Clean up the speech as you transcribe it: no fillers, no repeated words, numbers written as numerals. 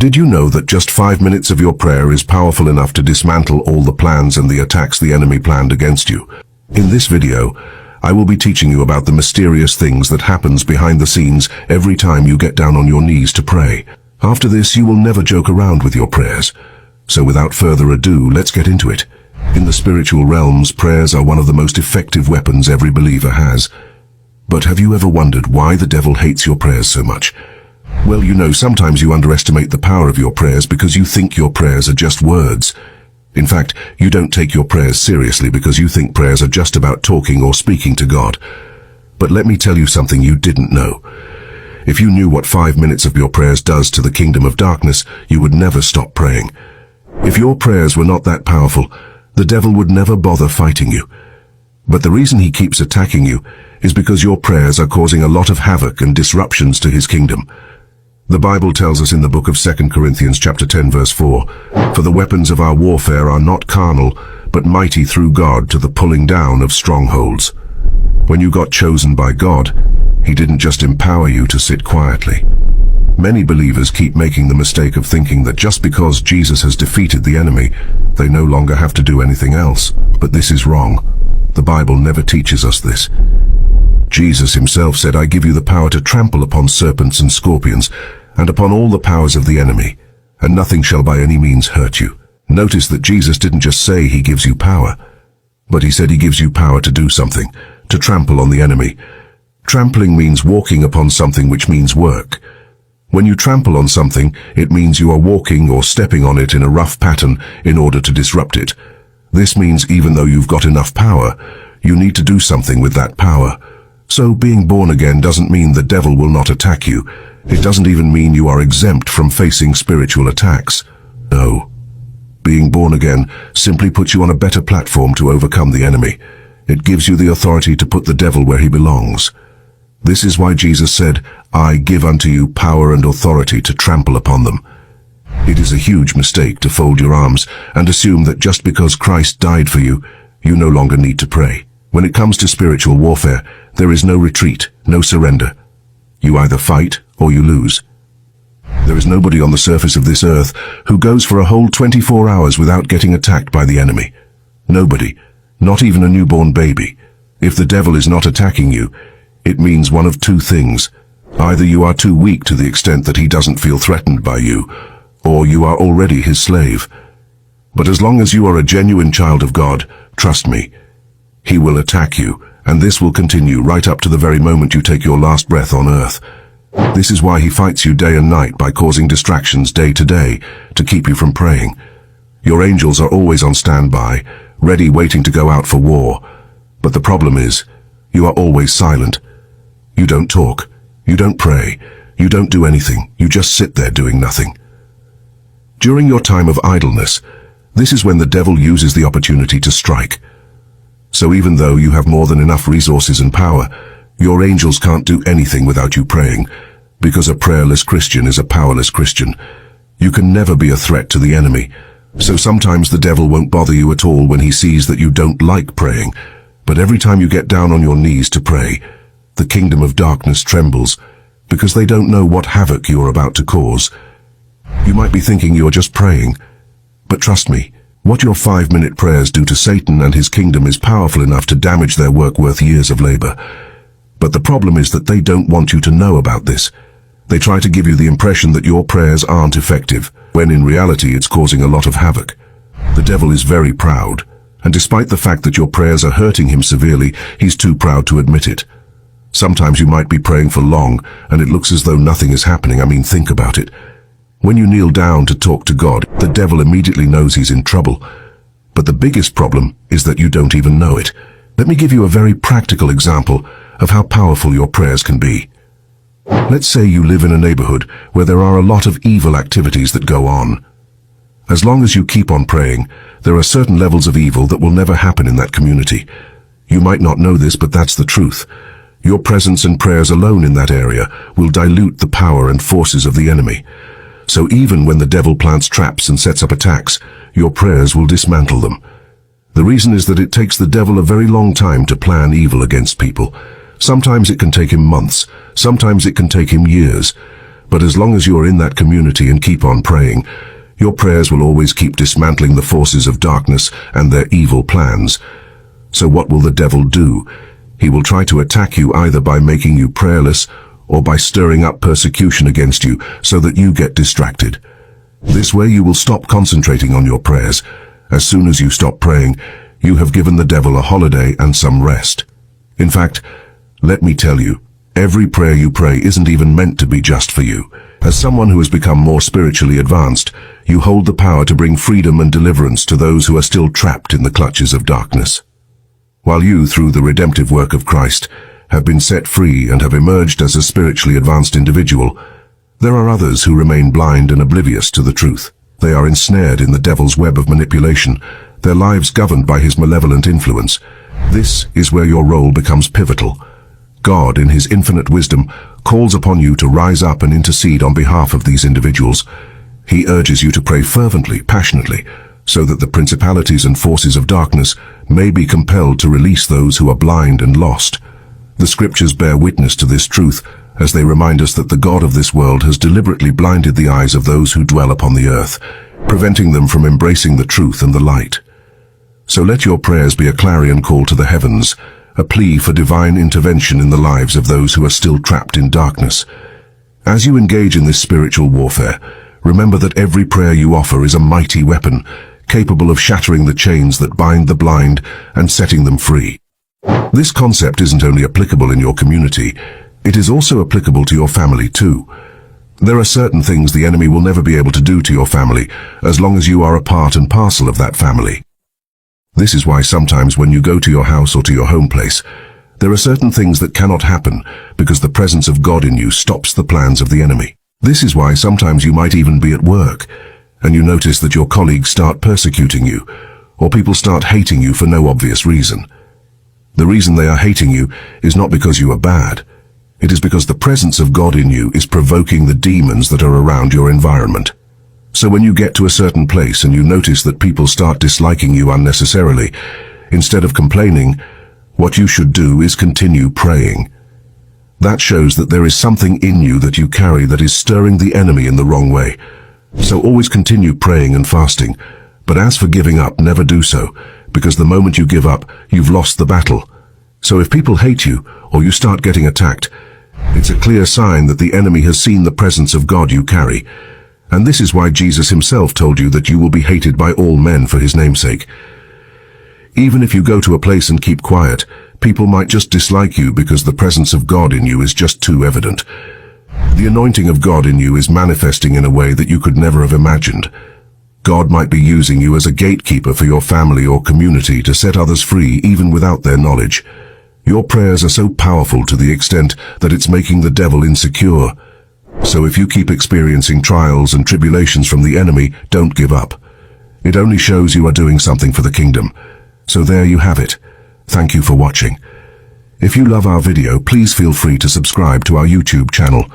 Did you know that just 5 minutes of your prayer is powerful enough to dismantle all the plans and the attacks the enemy planned against you? In this video, I will be teaching you about the mysterious things that happens behind the scenes every time you get down on your knees to pray. After this, you will never joke around with your prayers. So without further ado, let's get into it. In the spiritual realms, prayers are one of the most effective weapons every believer has. But have you ever wondered why the devil hates your prayers so much? Well, you know, sometimes you underestimate the power of your prayers because you think your prayers are just words. In fact, you don't take your prayers seriously because you think prayers are just about talking or speaking to God. But let me tell you something you didn't know. If you knew what 5 minutes of your prayers does to the kingdom of darkness, you would never stop praying. If your prayers were not that powerful, the devil would never bother fighting you. But the reason he keeps attacking you is because your prayers are causing a lot of havoc and disruptions to his kingdom. The Bible tells us in the book of 2 Corinthians chapter 10 verse 4, "For the weapons of our warfare are not carnal, but mighty through God to the pulling down of strongholds." When you got chosen by God, he didn't just empower you to sit quietly. Many believers keep making the mistake of thinking that just because Jesus has defeated the enemy, they no longer have to do anything else. But this is wrong. The Bible never teaches us this. Jesus himself said, "I give you the power to trample upon serpents and scorpions, and upon all the powers of the enemy, and nothing shall by any means hurt you." Notice that Jesus didn't just say he gives you power, but he said he gives you power to do something, to trample on the enemy. Trampling means walking upon something, which means work. When you trample on something, it means you are walking or stepping on it in a rough pattern in order to disrupt it. This means even though you've got enough power, you need to do something with that power. So being born again doesn't mean the devil will not attack you. It doesn't even mean you are exempt from facing spiritual attacks. No. Being born again simply puts you on a better platform to overcome the enemy. It gives you the authority to put the devil where he belongs. This is why Jesus said, "I give unto you power and authority to trample upon them." It is a huge mistake to fold your arms and assume that just because Christ died for you, you no longer need to pray. When it comes to spiritual warfare, there is no retreat, no surrender. You either fight or you lose. There is nobody on the surface of this earth who goes for a whole 24 hours without getting attacked by the enemy. Nobody, not even a newborn baby. If the devil is not attacking you, it means one of two things. Either you are too weak to the extent that he doesn't feel threatened by you, or you are already his slave. But as long as you are a genuine child of God, trust me, he will attack you, and this will continue right up to the very moment you take your last breath on earth. This is why he fights you day and night by causing distractions day to day to keep you from praying. Your angels are always on standby, ready waiting to go out for war. But the problem is, you are always silent. You don't talk, you don't pray, you don't do anything, you just sit there doing nothing. During your time of idleness, this is when the devil uses the opportunity to strike. So even though you have more than enough resources and power, your angels can't do anything without you praying, because a prayerless Christian is a powerless Christian. You can never be a threat to the enemy, so sometimes the devil won't bother you at all when he sees that you don't like praying. But every time you get down on your knees to pray, the kingdom of darkness trembles, because they don't know what havoc you are about to cause. You might be thinking you're just praying, but trust me, what your 5-minute prayers do to Satan and his kingdom is powerful enough to damage their work worth years of labor. But the problem is that they don't want you to know about this. They try to give you the impression that your prayers aren't effective, when in reality it's causing a lot of havoc. The devil is very proud, and despite the fact that your prayers are hurting him severely, he's too proud to admit it. Sometimes you might be praying for long, and it looks as though nothing is happening. I mean, think about it. When you kneel down to talk to God, the devil immediately knows he's in trouble. But the biggest problem is that you don't even know it. Let me give you a very practical example of how powerful your prayers can be. Let's say you live in a neighborhood where there are a lot of evil activities that go on. As long as you keep on praying, there are certain levels of evil that will never happen in that community. You might not know this, but that's the truth. Your presence and prayers alone in that area will dilute the power and forces of the enemy. So even when the devil plants traps and sets up attacks, your prayers will dismantle them. The reason is that it takes the devil a very long time to plan evil against people. Sometimes it can take him months, sometimes it can take him years. But as long as you are in that community and keep on praying, your prayers will always keep dismantling the forces of darkness and their evil plans. So what will the devil do? He will try to attack you either by making you prayerless or by stirring up persecution against you so that you get distracted. This way you will stop concentrating on your prayers. As soon as you stop praying, you have given the devil a holiday and some rest. In fact, let me tell you, every prayer you pray isn't even meant to be just for you. As someone who has become more spiritually advanced, you hold the power to bring freedom and deliverance to those who are still trapped in the clutches of darkness. While you, through the redemptive work of Christ, have been set free and have emerged as a spiritually advanced individual, there are others who remain blind and oblivious to the truth. They are ensnared in the devil's web of manipulation, their lives governed by his malevolent influence. This is where your role becomes pivotal. God, in his infinite wisdom, calls upon you to rise up and intercede on behalf of these individuals. He urges you to pray fervently, passionately, so that the principalities and forces of darkness may be compelled to release those who are blind and lost. The scriptures bear witness to this truth as they remind us that the God of this world has deliberately blinded the eyes of those who dwell upon the earth, preventing them from embracing the truth and the light. So let your prayers be a clarion call to the heavens, a plea for divine intervention in the lives of those who are still trapped in darkness. As you engage in this spiritual warfare, remember that every prayer you offer is a mighty weapon, capable of shattering the chains that bind the blind and setting them free. This concept isn't only applicable in your community, it is also applicable to your family too. There are certain things the enemy will never be able to do to your family as long as you are a part and parcel of that family. This is why sometimes when you go to your house or to your home place, there are certain things that cannot happen because the presence of God in you stops the plans of the enemy. This is why sometimes you might even be at work and you notice that your colleagues start persecuting you, or people start hating you for no obvious reason. The reason they are hating you is not because you are bad. It is because the presence of God in you is provoking the demons that are around your environment. So when you get to a certain place and you notice that people start disliking you unnecessarily, instead of complaining, what you should do is continue praying. That shows that there is something in you that you carry that is stirring the enemy in the wrong way. So always continue praying and fasting. But as for giving up, never do so, because the moment you give up, you've lost the battle. So if people hate you, or you start getting attacked, it's a clear sign that the enemy has seen the presence of God you carry. And this is why Jesus himself told you that you will be hated by all men for his namesake. Even if you go to a place and keep quiet, people might just dislike you because the presence of God in you is just too evident. The anointing of God in you is manifesting in a way that you could never have imagined. God might be using you as a gatekeeper for your family or community to set others free even without their knowledge. Your prayers are so powerful to the extent that it's making the devil insecure. So if you keep experiencing trials and tribulations from the enemy, don't give up. It only shows you are doing something for the kingdom. So there you have it. Thank you for watching. If you love our video, please feel free to subscribe to our YouTube channel.